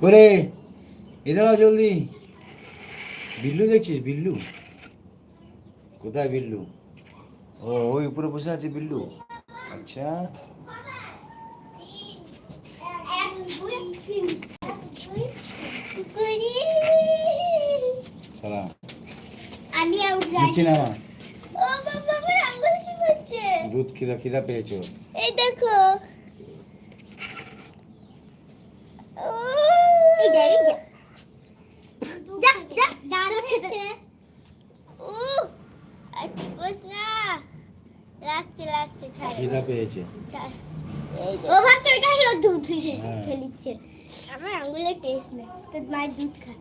করে এদের জলদি। বিল্লু দেখছিস? বিল্লু কোথায়? বিল্লু ও ওই উপরে বসে আছে বিল্লু। আচ্ছা সালাম নিচ্ছি না মা। ও বাবা আমার আঙ্গুল চিবাচ্ছে। দুধ খিদা খিদা পেয়েছো? এই দেখো খিদা পেয়েছে। ও ভাবছে ওইটাই ওর দুধ ফেলিচ্ছে। আমার আঙ্গুলের টেস্ট নেই, তো মায়ের দুধ খায়।